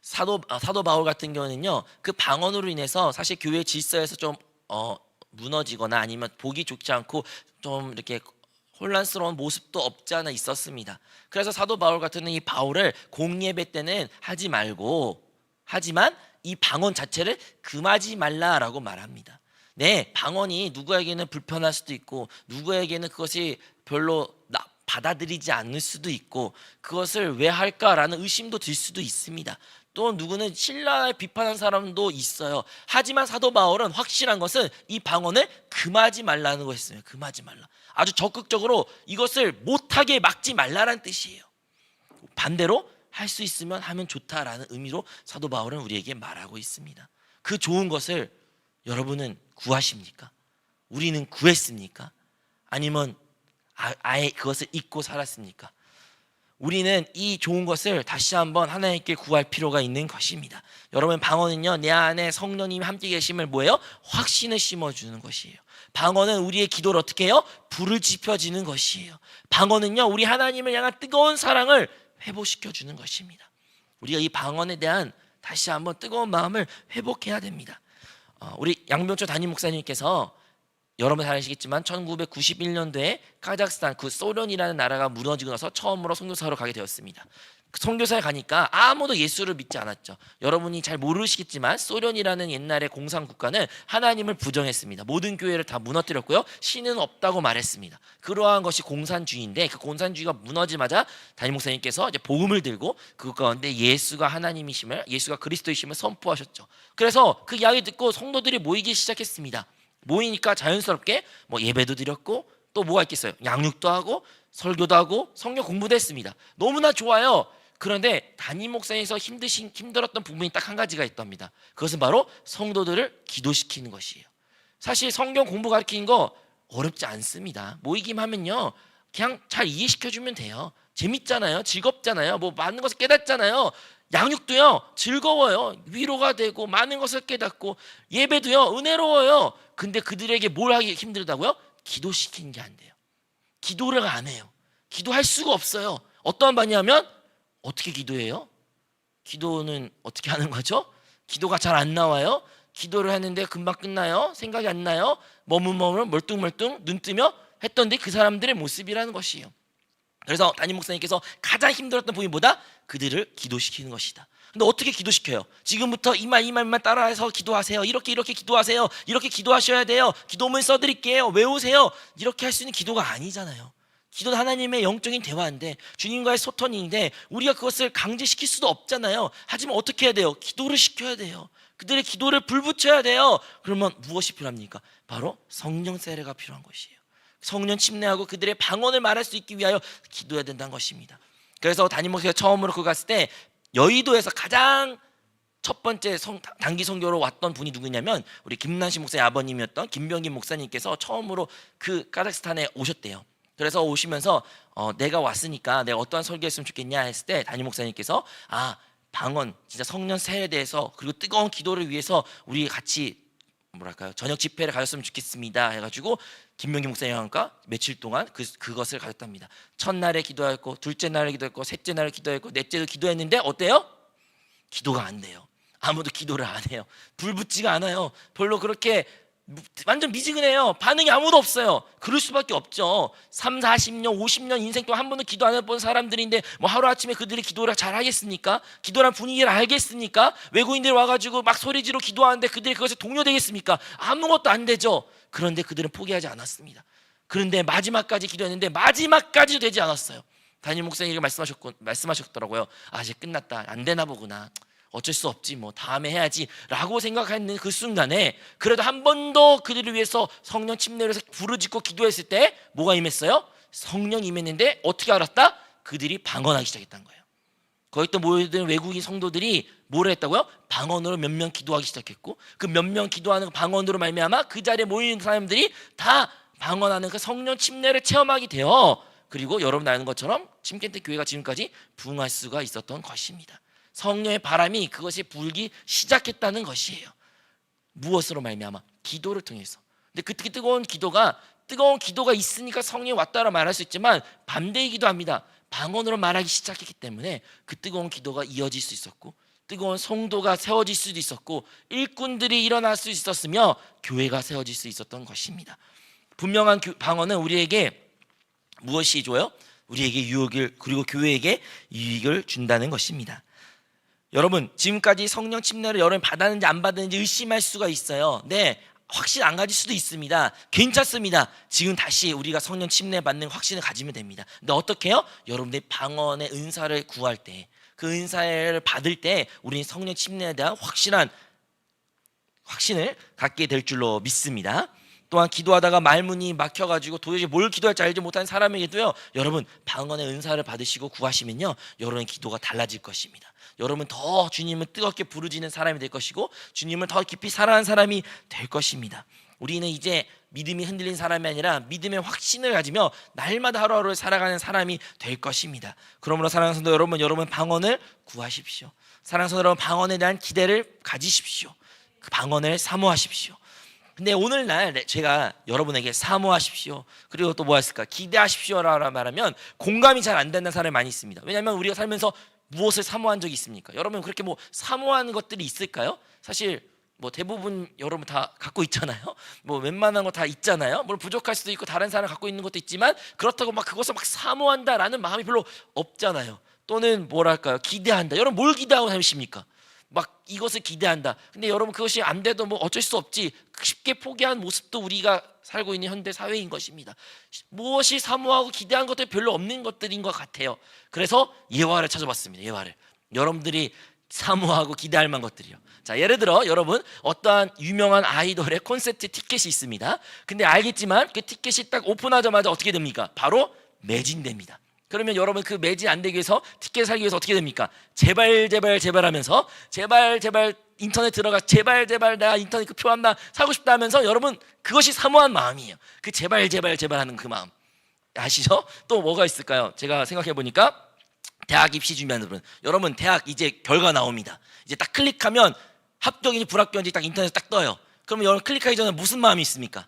사도 바울 같은 경우는요, 그 방언으로 인해서 사실 교회 질서에서 좀 무너지거나 아니면 보기 좋지 않고 좀 이렇게 혼란스러운 모습도 없지 않아 있었습니다. 그래서 사도 바울 같은 이 바울을 공예배 때는 하지 말고, 하지만 이 방언 자체를 금하지 말라라고 말합니다. 네, 방언이 누구에게는 불편할 수도 있고 누구에게는 그것이 별로 받아들이지 않을 수도 있고 그것을 왜 할까라는 의심도 들 수도 있습니다. 또 누구는 신라에 비판한 사람도 있어요. 하지만 사도 바울은 확실한 것은 이 방언을 금하지 말라는 거였어요. 금하지 말라. 아주 적극적으로 이것을 못하게 막지 말라라는 뜻이에요. 반대로 할 수 있으면 하면 좋다라는 의미로 사도 바울은 우리에게 말하고 있습니다. 그 좋은 것을 여러분은 구하십니까? 우리는 구했습니까? 아니면 아예 그것을 잊고 살았습니까? 우리는 이 좋은 것을 다시 한번 하나님께 구할 필요가 있는 것입니다. 여러분, 방언은요, 내 안에 성령님이 함께 계심을 뭐예요? 확신을 심어주는 것이에요. 방언은 우리의 기도를 어떻게 해요? 불을 지펴지는 것이에요. 방언은요, 우리 하나님을 향한 뜨거운 사랑을 회복시켜주는 것입니다. 우리가 이 방언에 대한 다시 한번 뜨거운 마음을 회복해야 됩니다. 우리 양병철 담임 목사님께서 여러분 잘 아시겠지만 1991년도에 카자흐스탄, 그 소련이라는 나라가 무너지고 나서 처음으로 선교사로 가게 되었습니다. 그 선교사에 가니까 아무도 예수를 믿지 않았죠. 여러분이 잘 모르시겠지만 소련이라는 옛날의 공산 국가는 하나님을 부정했습니다. 모든 교회를 다 무너뜨렸고요, 신은 없다고 말했습니다. 그러한 것이 공산주의인데, 그 공산주의가 무너지자마자 담임 목사님께서 이제 복음을 들고 그 가운데 예수가 하나님이심을, 예수가 그리스도이심을 선포하셨죠. 그래서 그 이야기 듣고 성도들이 모이기 시작했습니다. 모이니까 자연스럽게 뭐 예배도 드렸고 또 뭐가 있겠어요? 양육도 하고 설교도 하고 성경 공부도 했습니다. 너무나 좋아요. 그런데 담임 목사님께서 힘들었던 부분이 딱 한 가지가 있답니다. 그것은 바로 성도들을 기도시키는 것이에요. 사실 성경 공부 가르치는 거 어렵지 않습니다. 모이기만 하면요, 그냥 잘 이해시켜주면 돼요. 재밌잖아요. 즐겁잖아요. 뭐 많은 것을 깨닫잖아요. 양육도요, 즐거워요. 위로가 되고 많은 것을 깨닫고, 예배도요, 은혜로워요. 근데 그들에게 뭘 하기 힘들다고요? 기도시키는 게 안 돼요. 기도를 안 해요. 기도할 수가 없어요. 어떠한 반이하면 어떻게 기도해요? 기도는 어떻게 하는 거죠? 기도가 잘 안 나와요. 기도를 했는데 금방 끝나요. 생각이 안 나요. 머뭇머뭇 멀뚱멀뚱 눈 뜨며 했던데 그 사람들의 모습이라는 것이에요. 그래서 담임 목사님께서 가장 힘들었던 부분이 뭐다? 그들을 기도시키는 것이다. 근데 어떻게 기도시켜요? 지금부터 이 말만 따라해서 기도하세요. 이렇게 기도하세요. 이렇게 기도하셔야 돼요. 기도문 써드릴게요. 외우세요. 이렇게 할 수 있는 기도가 아니잖아요. 기도는 하나님의 영적인 대화인데, 주님과의 소통인데 우리가 그것을 강제시킬 수도 없잖아요. 하지만 어떻게 해야 돼요? 기도를 시켜야 돼요. 그들의 기도를 불붙여야 돼요. 그러면 무엇이 필요합니까? 바로 성령 세례가 필요한 것이에요. 성령 침례하고 그들의 방언을 말할 수 있기 위하여 기도해야 된다는 것입니다. 그래서 담임 목사가 처음으로 그 갔을 때 여의도에서 가장 첫 번째 단기 선교로 왔던 분이 누구냐면 우리 김난식 목사의 아버님이었던 김병김 목사님께서 처음으로 그 카자흐스탄에 오셨대요. 그래서 오시면서 내가 왔으니까 내가 어떠한 설교했으면 좋겠냐 했을 때 담임 목사님께서 방언, 진짜 성령 세례에 대해서, 그리고 뜨거운 기도를 위해서 우리 같이 저녁 집회를 가졌으면 좋겠습니다 해가지고 김명기 목사님과 며칠 동안 그것을 가졌답니다. 첫날에 기도했고, 둘째 날에 기도했고, 셋째 날에 기도했고, 넷째도 기도했는데 어때요? 기도가 안 돼요. 아무도 기도를 안 해요. 불붙지가 않아요. 별로 그렇게 완전 미지근해요. 반응이 아무도 없어요. 그럴 수밖에 없죠. 3, 40년, 50년 인생 동안 한 번도 기도 안 해본 사람들인데 뭐 하루아침에 그들이 기도를 잘 하겠습니까? 기도란 분위기를 알겠습니까? 외국인들이 와가지고 막 소리지르고 기도하는데 그들이 그것에 동요되겠습니까? 아무것도 안 되죠. 그런데 그들은 포기하지 않았습니다. 그런데 마지막까지 기도했는데 마지막까지도 되지 않았어요. 담임 목사님이 말씀하셨더라고요. 이제 끝났다. 안 되나 보구나. 어쩔 수 없지 뭐 다음에 해야지 라고 생각하는 그 순간에 그래도 한 번 더 그들을 위해서 성령 침례를 해서 부르짖고 기도했을 때 뭐가 임했어요? 성령이 임했는데 어떻게 알았다? 그들이 방언하기 시작했다는 거예요. 거기 또 모여든 외국인 성도들이 뭐를 했다고요? 방언으로 몇 명 기도하기 시작했고 그 몇 명 기도하는 방언으로 말미암아 그 자리에 모이는 사람들이 다 방언하는 그 성령 침례를 체험하게 되어 그리고 여러분 아는 것처럼 침켄트 교회가 지금까지 부흥할 수가 있었던 것입니다. 성령의 바람이 그것이 불기 시작했다는 것이에요. 무엇으로 말미암아? 기도를 통해서. 근데 그 뜨거운 기도가 있으니까 성령이 왔다라 말할 수 있지만 반대이기도 합니다. 방언으로 말하기 시작했기 때문에 그 뜨거운 기도가 이어질 수 있었고 뜨거운 성도가 세워질 수도 있었고 일꾼들이 일어날 수 있었으며 교회가 세워질 수 있었던 것입니다. 분명한 방언은 우리에게 무엇이 줘요? 우리에게 유익을 그리고 교회에게 유익을 준다는 것입니다. 여러분 지금까지 성령 침례를 여러분 받았는지 안 받았는지 의심할 수가 있어요. 네, 확신 안 가질 수도 있습니다. 괜찮습니다. 지금 다시 우리가 성령 침례 받는 확신을 가지면 됩니다. 근데 어떻게 해요? 여러분들이 방언의 은사를 구할 때 그 은사를 받을 때 우리는 성령 침례에 대한 확신을 갖게 될 줄로 믿습니다. 또한 기도하다가 말문이 막혀가지고 도대체 뭘 기도할지 알지 못하는 사람에게도요 여러분 방언의 은사를 받으시고 구하시면요 여러분의 기도가 달라질 것입니다. 여러분 더 주님을 뜨겁게 부르짖는 사람이 될 것이고 주님을 더 깊이 사랑하는 사람이 될 것입니다. 우리는 이제 믿음이 흔들린 사람이 아니라 믿음의 확신을 가지며 날마다 하루하루를 살아가는 사람이 될 것입니다. 그러므로 사랑하는 성도 여러분 방언을 구하십시오. 사랑하는 성도 여러분 방언에 대한 기대를 가지십시오. 그 방언을 사모하십시오. 근데 오늘날 제가 여러분에게 사모하십시오 그리고 또 뭐 했을까 기대하십시오라고 말하면 공감이 잘 안 되는 사람이 많이 있습니다. 왜냐하면 우리가 살면서 무엇을 사모한 적이 있습니까? 여러분 그렇게 뭐 사모하는 것들이 있을까요? 사실 뭐 대부분 여러분 다 갖고 있잖아요. 뭐 웬만한 거 다 있잖아요. 물론 부족할 수도 있고 다른 사람 갖고 있는 것도 있지만 그렇다고 막 그것을 막 사모한다라는 마음이 별로 없잖아요. 또는 뭐랄까요 기대한다. 여러분 뭘 기대하고 사십니까? 막 이것을 기대한다. 근데 여러분 그것이 안 돼도 뭐 어쩔 수 없지 쉽게 포기한 모습도 우리가 살고 있는 현대 사회인 것입니다. 무엇이 사모하고 기대한 것들이 별로 없는 것들인 것 같아요. 그래서 예화를 찾아봤습니다. 예화를 여러분들이 사모하고 기대할 만한 것들이요. 자, 예를 들어 여러분 어떠한 유명한 아이돌의 콘서트 티켓이 있습니다. 근데 알겠지만 그 티켓이 딱 오픈하자마자 어떻게 됩니까? 바로 매진됩니다. 그러면 여러분 그 매진 안 되기 위해서 티켓 살기 위해서 어떻게 됩니까? 제발 하면서 제발 인터넷 들어가 제발 내가 인터넷 그 표 하나 사고 싶다 하면서 여러분 그것이 사모한 마음이에요. 그 제발 하는 그 마음 아시죠? 또 뭐가 있을까요? 제가 생각해 보니까 대학 입시 준비하는 분은 여러분 대학 이제 결과 나옵니다. 이제 딱 클릭하면 합격인지 불합격인지 딱 인터넷에 딱 떠요. 그러면 여러분 클릭하기 전에 무슨 마음이 있습니까?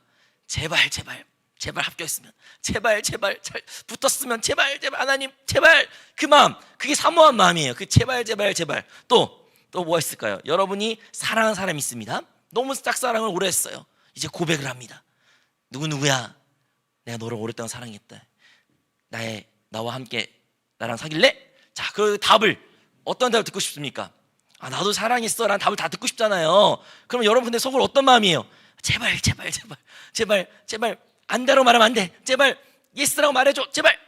제발 합격했으면 제발 잘 붙었으면 제발 하나님 제발 그 마음 그게 사모한 마음이에요. 그 제발 또 뭐가 있을까요? 여러분이 사랑하는 사람이 있습니다. 너무 짝사랑을 오래 했어요. 이제 고백을 합니다. 누구야 내가 너를 오랫동안 사랑했다. 나와 함께 나랑 사귈래? 자, 그 답을 어떤 답을 듣고 싶습니까? 아, 나도 사랑했어 라는 답을 다 듣고 싶잖아요. 그러면 여러분 근데 속으로 어떤 마음이에요? 제발 안다라고 말하면 안 돼. 제발 예스라고 말해줘. 제발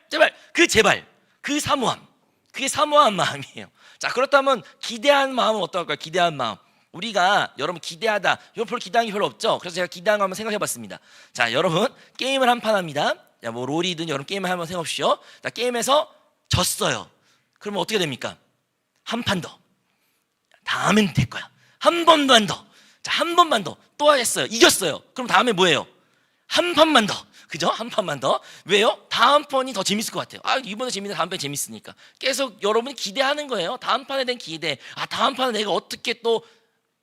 그 사모함 그게 사모한 마음이에요. 자, 그렇다면 기대한 마음은 어떨까요? 기대한 마음 우리가 여러분 기대하다 여러분 별로 기대한 게 별로 없죠. 그래서 제가 기대한 거 한번 생각해 봤습니다. 자, 여러분 게임을 한 판 합니다. 야, 뭐 롤이든 여러분 게임을 한번 생각해 보십시오. 자, 게임에서 졌어요. 그러면 어떻게 됩니까? 한 판 더 다음엔 될 거야. 한 번만 더. 자, 한 번만 더 또 했어요. 이겼어요. 그럼 다음에 뭐예요? 한 판만 더. 그죠? 한 판만 더. 왜요? 다음 판이 더 재밌을 것 같아요. 아, 이번에 재밌는데 다음 판 재밌으니까. 계속 여러분이 기대하는 거예요. 다음 판에 대한 기대. 아, 다음 판은 내가 어떻게 또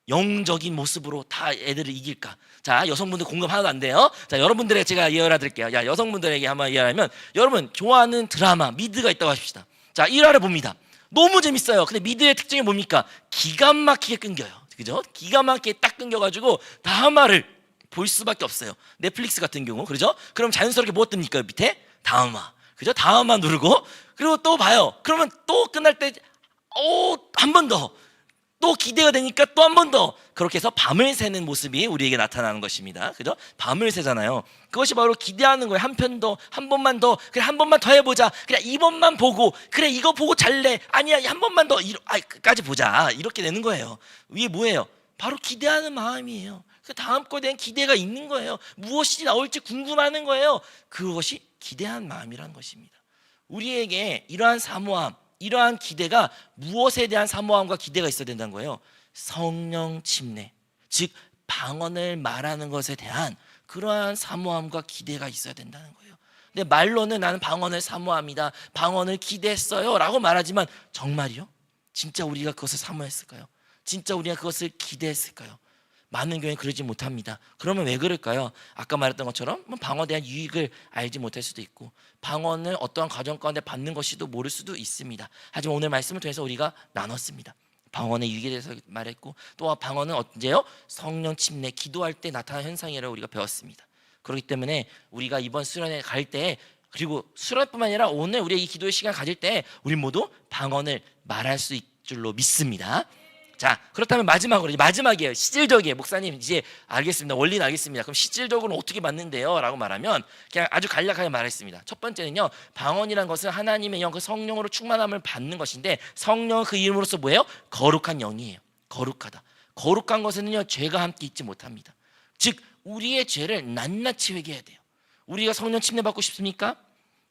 영적인 모습으로 다 애들을 이길까? 자, 여성분들 공감 하나도 안 돼요. 자, 여러분들에게 제가 예언해 드릴게요. 야, 여성분들에게 한번 예언하면 여러분 좋아하는 드라마 미드가 있다고 하십시다. 자, 1화를 봅니다. 너무 재밌어요. 근데 미드의 특징이 뭡니까? 기가 막히게 끊겨요. 그죠? 기가 막히게 딱 끊겨가지고 다음 화를 볼 수밖에 없어요. 넷플릭스 같은 경우, 그렇죠? 그럼 자연스럽게 뭐 뜹니까? 밑에 다음화, 그죠? 다음화 누르고 그리고 또 봐요. 그러면 또 끝날 때, 한 번 더, 또 기대가 되니까 또 한 번 더 그렇게 해서 밤을 새는 모습이 우리에게 나타나는 것입니다. 그죠? 밤을 새잖아요. 그것이 바로 기대하는 거예요. 한 편 더, 한 번만 더, 그래 한 번만 더 해보자. 그래 이번만 보고, 그래 이거 보고 잘래. 아니야 한 번만 더, 끝까지 보자. 이렇게 되는 거예요. 이게 뭐예요? 바로 기대하는 마음이에요. 그 다음 거에 대한 기대가 있는 거예요. 무엇이 나올지 궁금하는 거예요. 그것이 기대한 마음이라는 것입니다. 우리에게 이러한 사모함, 이러한 기대가 무엇에 대한 사모함과 기대가 있어야 된다는 거예요. 성령 침례, 즉 방언을 말하는 것에 대한 그러한 사모함과 기대가 있어야 된다는 거예요. 근데 말로는 나는 방언을 사모합니다, 방언을 기대했어요 라고 말하지만 정말이요? 진짜 우리가 그것을 사모했을까요? 진짜 우리가 그것을 기대했을까요? 많은 교회는 그러지 못합니다. 그러면 왜 그럴까요? 아까 말했던 것처럼 방언에 대한 유익을 알지 못할 수도 있고, 방언을 어떠한 과정 가운데 받는 것이도 모를 수도 있습니다. 하지만 오늘 말씀을 통해서 우리가 나눴습니다. 방언의 유익에 대해서 말했고, 또 방언은 언제요? 성령 침례, 기도할 때 나타나는 현상이라고 우리가 배웠습니다. 그렇기 때문에 우리가 이번 수련회 갈 때, 그리고 수련뿐만 아니라 오늘 우리가 이 기도의 시간 가질 때 우리 모두 방언을 말할 수 있을 줄로 믿습니다. 자, 그렇다면 마지막으로, 마지막이에요. 시질적이에요. 목사님 이제 알겠습니다, 원리는 알겠습니다. 그럼 시질적으로는 어떻게 받는데요? 라고 말하면 그냥 아주 간략하게 말했습니다. 첫 번째는요, 방언이란 것은 하나님의 영, 그 성령으로 충만함을 받는 것인데, 성령은 그 이름으로서 뭐예요? 거룩한 영이에요. 거룩하다. 거룩한 것에는요 죄가 함께 있지 못합니다. 즉 우리의 죄를 낱낱이 회개해야 돼요. 우리가 성령 침례 받고 싶습니까?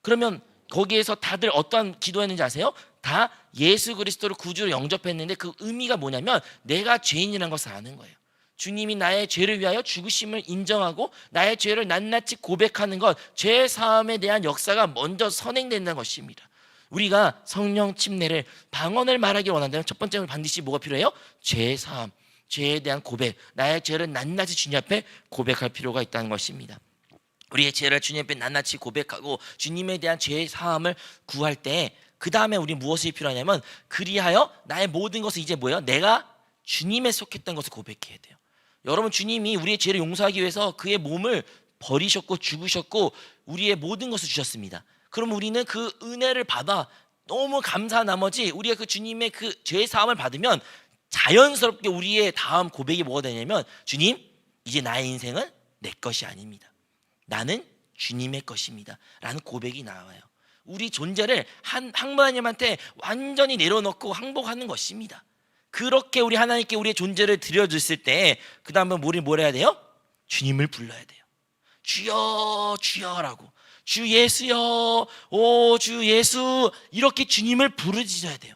그러면 거기에서 다들 어떠한 기도했는지 아세요? 다 예수 그리스도를 구주로 영접했는데 그 의미가 뭐냐면 내가 죄인이라는 것을 아는 거예요. 주님이 나의 죄를 위하여 죽으심을 인정하고 나의 죄를 낱낱이 고백하는 것, 죄 사함에 대한 역사가 먼저 선행된다는 것입니다. 우리가 성령 침례를, 방언을 말하기 원한다면 첫 번째는 반드시 뭐가 필요해요? 죄 사함, 죄에 대한 고백, 나의 죄를 낱낱이 주님 앞에 고백할 필요가 있다는 것입니다. 우리의 죄를 주님 앞에 낱낱이 고백하고 주님에 대한 죄의 사함을 구할 때 그 다음에 우리 무엇이 필요하냐면, 그리하여 나의 모든 것을 이제 뭐예요? 내가 주님에 속했던 것을 고백해야 돼요. 여러분, 주님이 우리의 죄를 용서하기 위해서 그의 몸을 버리셨고 죽으셨고 우리의 모든 것을 주셨습니다. 그럼 우리는 그 은혜를 받아 너무 감사한 나머지 우리가 그 주님의 그 죄의 사함을 받으면 자연스럽게 우리의 다음 고백이 뭐가 되냐면, 주님 이제 나의 인생은 내 것이 아닙니다, 나는 주님의 것입니다 라는 고백이 나와요. 우리 존재를 하나님한테 완전히 내려놓고 항복하는 것입니다. 그렇게 우리 하나님께 우리의 존재를 드려줬을 때 그 다음에 우리 뭘 해야 돼요? 주님을 불러야 돼요. 주여 주여라고, 주 예수여, 오 주 예수, 이렇게 주님을 부르짖어야 돼요.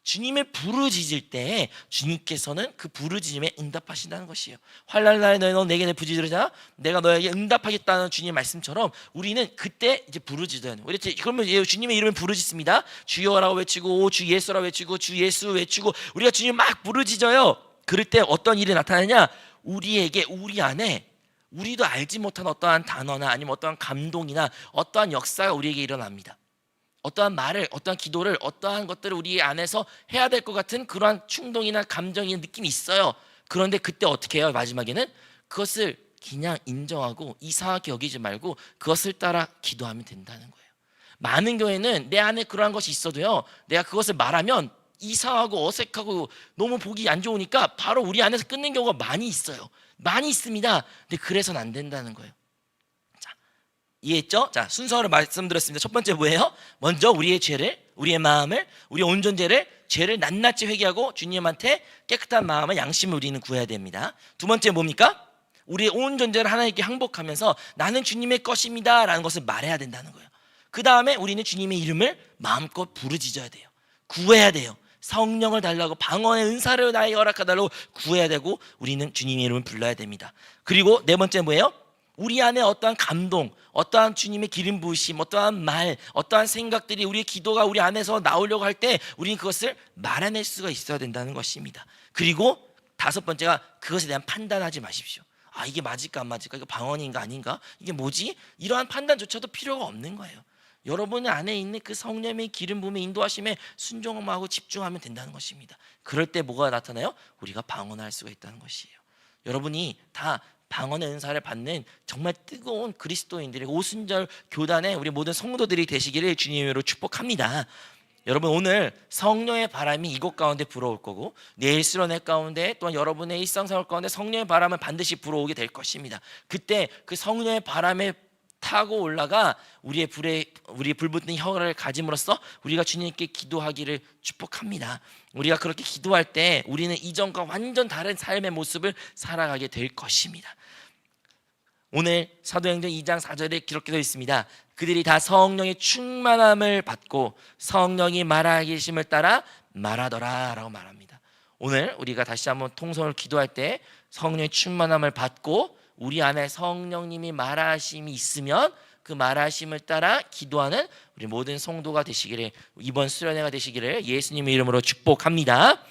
주님을 부르짖을 때 주님께서는 그 부르짖음에 응답하신다는 것이에요. 환난 날에 너희 내게 부르짖으라 내가 너에게 응답하겠다는 주님의 말씀처럼 우리는 그때 이제 부르짖어야 돼요. 그러면 주님의 이름을 부르짖습니다. 주여라고 외치고 주 예수라고 외치고 주 예수 외치고 우리가 주님 막 부르짖어요. 그럴 때 어떤 일이 나타나냐? 우리에게, 우리 안에 우리도 알지 못한 어떠한 단어나 아니면 어떠한 감동이나 어떠한 역사가 우리에게 일어납니다. 어떠한 말을, 어떠한 기도를, 어떠한 것들을 우리 안에서 해야 될 것 같은 그러한 충동이나 감정이나 느낌이 있어요. 그런데 그때 어떻게 해요? 마지막에는 그것을 그냥 인정하고 이상하게 여기지 말고 그것을 따라 기도하면 된다는 거예요. 많은 교회는 내 안에 그러한 것이 있어도요, 내가 그것을 말하면 이상하고 어색하고 너무 보기 안 좋으니까 바로 우리 안에서 끊는 경우가 많이 있어요. 많이 있습니다. 근데 그래서는 안 된다는 거예요. 이해했죠? 자, 순서를 말씀드렸습니다. 첫 번째 뭐예요? 먼저 우리의 죄를, 우리의 마음을, 우리의 온 존재를, 죄를 낱낱이 회개하고 주님한테 깨끗한 마음을, 양심을 우리는 구해야 됩니다. 두 번째 뭡니까? 우리의 온 존재를 하나님께 항복하면서 나는 주님의 것입니다 라는 것을 말해야 된다는 거예요. 그 다음에 우리는 주님의 이름을 마음껏 부르짖어야 돼요. 구해야 돼요. 성령을 달라고, 방언의 은사를 나에게 허락하달라고 구해야 되고 우리는 주님의 이름을 불러야 됩니다. 그리고 네 번째 뭐예요? 우리 안에 어떠한 감동, 어떠한 주님의 기름 부으심, 어떠한 말, 어떠한 생각들이 우리의 기도가 우리 안에서 나오려고 할 때 우리는 그것을 말해낼 수가 있어야 된다는 것입니다. 그리고 다섯 번째가 그것에 대한 판단하지 마십시오. 아, 이게 맞을까 안 맞을까? 이거 방언인가 아닌가? 이게 뭐지? 이러한 판단조차도 필요가 없는 거예요. 여러분 안에 있는 그 성령의 기름 부음의 인도하심에 순종하고 집중하면 된다는 것입니다. 그럴 때 뭐가 나타나요? 우리가 방언할 수가 있다는 것이에요. 여러분이 다 방언의 은사를 받는 정말 뜨거운 그리스도인들의 오순절 교단의 우리 모든 성도들이 되시기를 주님으로 축복합니다. 여러분 오늘 성령의 바람이 이곳 가운데 불어올 거고 내일 수련회 가운데 또한 여러분의 일상생활 가운데 성령의 바람은 반드시 불어오게 될 것입니다. 그때 그 성령의 바람에 타고 올라가 우리 불붙은 혀를 가짐으로써 우리가 주님께 기도하기를 축복합니다. 우리가 그렇게 기도할 때 우리는 이전과 완전 다른 삶의 모습을 살아가게 될 것입니다. 오늘 사도행전 2장 4절에 기록되어 있습니다. 그들이 다 성령의 충만함을 받고 성령이 말하기심을 따라 말하더라 라고 말합니다. 오늘 우리가 다시 한번 통성을 기도할 때 성령의 충만함을 받고 우리 안에 성령님이 말하심이 있으면 그 말하심을 따라 기도하는 우리 모든 성도가 되시기를, 이번 수련회가 되시기를 예수님의 이름으로 축복합니다.